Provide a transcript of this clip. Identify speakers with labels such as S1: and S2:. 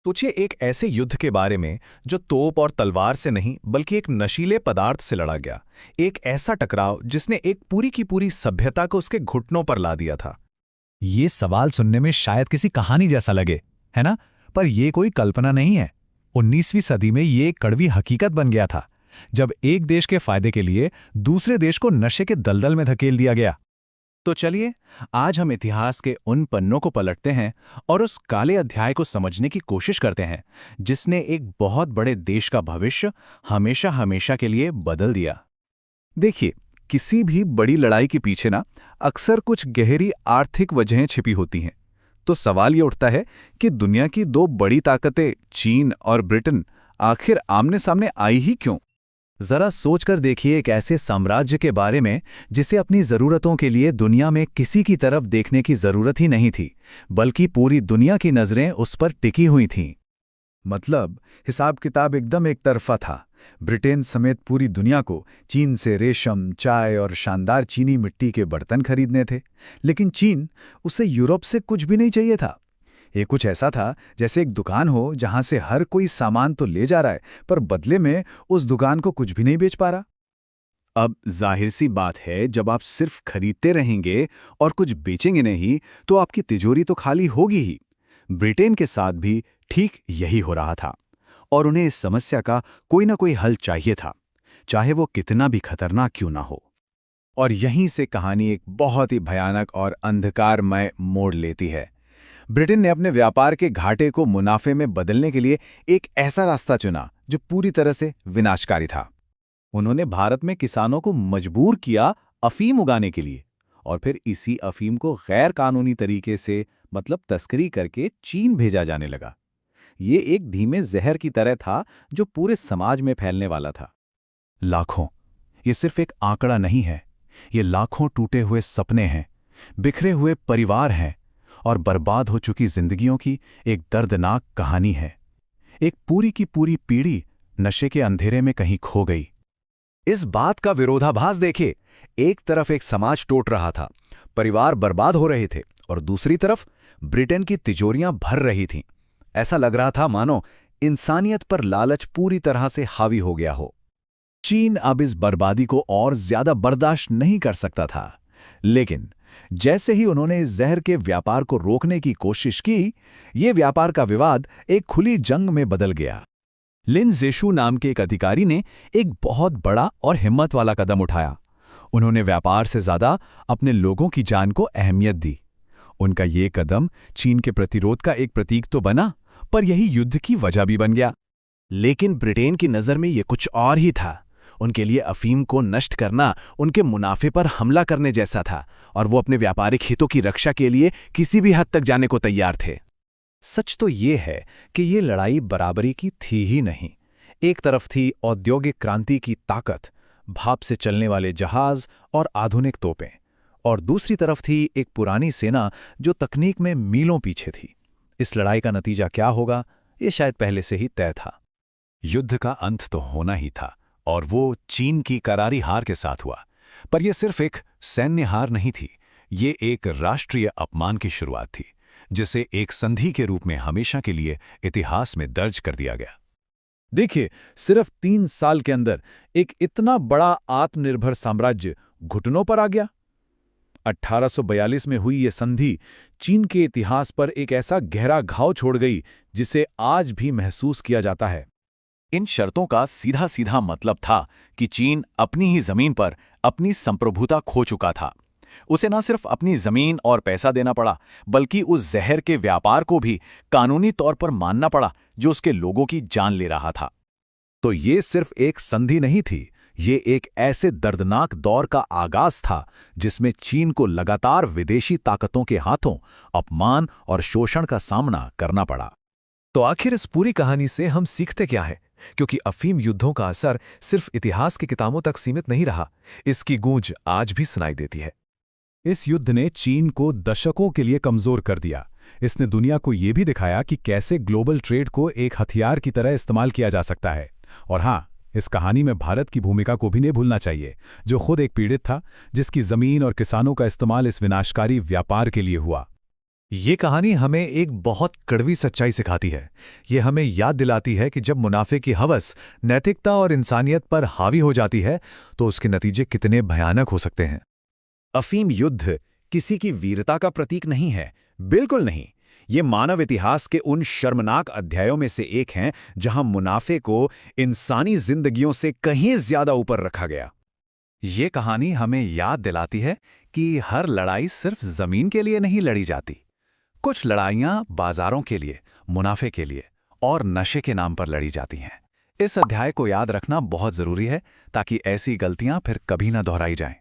S1: सोचिए एक ऐसे युद्ध के बारे में जो तोप और तलवार से नहीं बल्कि एक नशीले पदार्थ से लड़ा गया। एक ऐसा टकराव जिसने एक पूरी की पूरी सभ्यता को उसके घुटनों पर ला दिया था।
S2: ये सवाल सुनने में शायद किसी कहानी जैसा लगे, है ना? पर ये कोई कल्पना नहीं है। 19वीं सदी में ये एक कड़वी हकीकत बन गया था, जब एक देश के फायदे के लिए दूसरे देश को नशे के दलदल में धकेल दिया गया।
S1: तो चलिए, आज हम इतिहास के उन पन्नों को पलटते हैं और उस काले अध्याय को समझने की कोशिश करते हैं जिसने एक बहुत बड़े देश का भविष्य हमेशा हमेशा के लिए बदल दिया। देखिए, किसी भी बड़ी लड़ाई के पीछे ना अक्सर कुछ गहरी आर्थिक वजहें छिपी होती हैं। तो सवाल ये उठता है कि दुनिया की दो बड़ी ताकतें चीन और ब्रिटेन आखिर आमने सामने आई ही क्यों?
S2: जरा सोचकर देखिए एक ऐसे साम्राज्य के बारे में जिसे अपनी जरूरतों के लिए दुनिया में किसी की तरफ देखने की जरूरत ही नहीं थी, बल्कि पूरी दुनिया की नजरें उस पर टिकी हुई थीं।
S3: मतलब हिसाब किताब एकदम एक तरफा था। ब्रिटेन समेत पूरी दुनिया को चीन से रेशम, चाय और शानदार चीनी मिट्टी के बर्तन खरीदने थे, लेकिन चीन, उसे यूरोप से कुछ भी नहीं चाहिए था। ये कुछ ऐसा था जैसे एक दुकान हो जहां से हर कोई सामान तो ले जा रहा है, पर बदले में उस दुकान को कुछ भी नहीं बेच पा रहा।
S1: अब जाहिर सी बात है, जब आप सिर्फ खरीदते रहेंगे और कुछ बेचेंगे नहीं, तो आपकी तिजोरी तो खाली होगी ही। ब्रिटेन के साथ भी ठीक यही हो रहा था और उन्हें इस समस्या का कोई ना कोई हल चाहिए था, चाहे वो कितना भी खतरनाक क्यों ना हो।
S3: और यहीं से कहानी एक बहुत ही भयानक और अंधकारमय मोड़ लेती है। ब्रिटेन ने अपने व्यापार के घाटे को मुनाफे में बदलने के लिए एक ऐसा रास्ता चुना जो पूरी तरह से विनाशकारी था। उन्होंने भारत में किसानों को मजबूर किया अफीम उगाने के लिए, और फिर इसी अफीम को गैर कानूनी तरीके से मतलब तस्करी करके चीन भेजा जाने लगा। ये एक धीमे जहर की तरह था जो पूरे समाज में फैलने वाला था।
S2: लाखों, ये सिर्फ एक आंकड़ा नहीं है, ये लाखों टूटे हुए सपने हैं, बिखरे हुए परिवार हैं और बर्बाद हो चुकी जिंदगियों की एक दर्दनाक कहानी है। एक पूरी की पूरी पीढ़ी नशे के अंधेरे में कहीं खो गई।
S3: इस बात का विरोधाभास देखे, एक तरफ एक समाज टूट रहा था, परिवार बर्बाद हो रहे थे, और दूसरी तरफ ब्रिटेन की तिजोरियां भर रही थीं। ऐसा लग रहा था मानो इंसानियत पर लालच पूरी तरह से हावी हो गया हो। चीन अब इस बर्बादी को और ज्यादा बर्दाश्त नहीं कर सकता था, लेकिन जैसे ही उन्होंने इस जहर के व्यापार को रोकने की कोशिश की, ये व्यापार का विवाद एक खुली जंग में बदल गया। लिन ज़ेशु नाम के एक अधिकारी ने एक बहुत बड़ा और हिम्मत वाला कदम उठाया। उन्होंने व्यापार से ज्यादा अपने लोगों की जान को अहमियत दी। उनका ये कदम चीन के प्रतिरोध का एक प्रतीक तो बना, पर यही युद्ध की वजह भी बन गया।
S1: लेकिन ब्रिटेन की नज़र में ये कुछ और ही था। उनके लिए अफीम को नष्ट करना उनके मुनाफे पर हमला करने जैसा था, और वो अपने व्यापारिक हितों की रक्षा के लिए किसी भी हद तक जाने को तैयार थे।
S3: सच तो ये है कि ये लड़ाई बराबरी की थी ही नहीं। एक तरफ थी औद्योगिक क्रांति की ताकत, भाप से चलने वाले जहाज और आधुनिक तोपें, और दूसरी तरफ थी एक पुरानी सेना जो तकनीक में मीलों पीछे थी। इस लड़ाई का नतीजा क्या होगा, ये शायद पहले से ही तय था।
S2: युद्ध का अंत तो होना ही था, और वो चीन की करारी हार के साथ हुआ। पर यह सिर्फ एक सैन्य हार नहीं थी, ये एक राष्ट्रीय अपमान की शुरुआत थी, जिसे एक संधि के रूप में हमेशा के लिए इतिहास में दर्ज कर दिया गया।
S3: देखिए, सिर्फ 3 साल के अंदर एक इतना बड़ा आत्मनिर्भर साम्राज्य घुटनों पर आ गया। 1842 में हुई ये संधि चीन के इतिहास पर एक ऐसा गहरा घाव छोड़ गई जिसे आज भी महसूस किया जाता है।
S1: इन शर्तों का सीधा सीधा मतलब था कि चीन अपनी ही जमीन पर अपनी संप्रभुता खो चुका था। उसे न सिर्फ अपनी जमीन और पैसा देना पड़ा, बल्कि उस जहर के व्यापार को भी कानूनी तौर पर मानना पड़ा जो उसके लोगों की जान ले रहा था।
S2: तो ये सिर्फ एक संधि नहीं थी, ये एक ऐसे दर्दनाक दौर का आगाज था जिसमें चीन को लगातार विदेशी ताकतों के हाथों अपमान और शोषण का सामना करना पड़ा।
S3: तो आखिर इस पूरी कहानी से हम सीखते क्या है? क्योंकि अफीम युद्धों का असर सिर्फ इतिहास की किताबों तक सीमित नहीं रहा, इसकी गूंज आज भी सुनाई देती है। इस युद्ध ने चीन को दशकों के लिए कमजोर कर दिया। इसने दुनिया को यह भी दिखाया कि कैसे ग्लोबल ट्रेड को एक हथियार की तरह इस्तेमाल किया जा सकता है। और हाँ, इस कहानी में भारत की भूमिका को भी नहीं भूलना चाहिए, जो खुद एक पीड़ित था, जिसकी जमीन और किसानों का इस्तेमाल इस विनाशकारी व्यापार के लिए हुआ।
S2: ये कहानी हमें एक बहुत कड़वी सच्चाई सिखाती है। ये हमें याद दिलाती है कि जब मुनाफे की हवस नैतिकता और इंसानियत पर हावी हो जाती है तो उसके नतीजे कितने भयानक हो सकते हैं।
S3: अफीम युद्ध किसी की वीरता का प्रतीक नहीं है, बिल्कुल नहीं। ये मानव इतिहास के उन शर्मनाक अध्यायों में से एक हैं जहां मुनाफे को इंसानी जिंदगियों से कहीं ज्यादा ऊपर रखा गया।
S2: ये कहानी हमें याद दिलाती है कि हर लड़ाई सिर्फ जमीन के लिए नहीं लड़ी जाती। कुछ लड़ाइयाँ बाजारों के लिए, मुनाफे के लिए और नशे के नाम पर लड़ी जाती हैं। इस अध्याय को याद रखना बहुत जरूरी है ताकि ऐसी गलतियां फिर कभी ना दोहराई जाएं।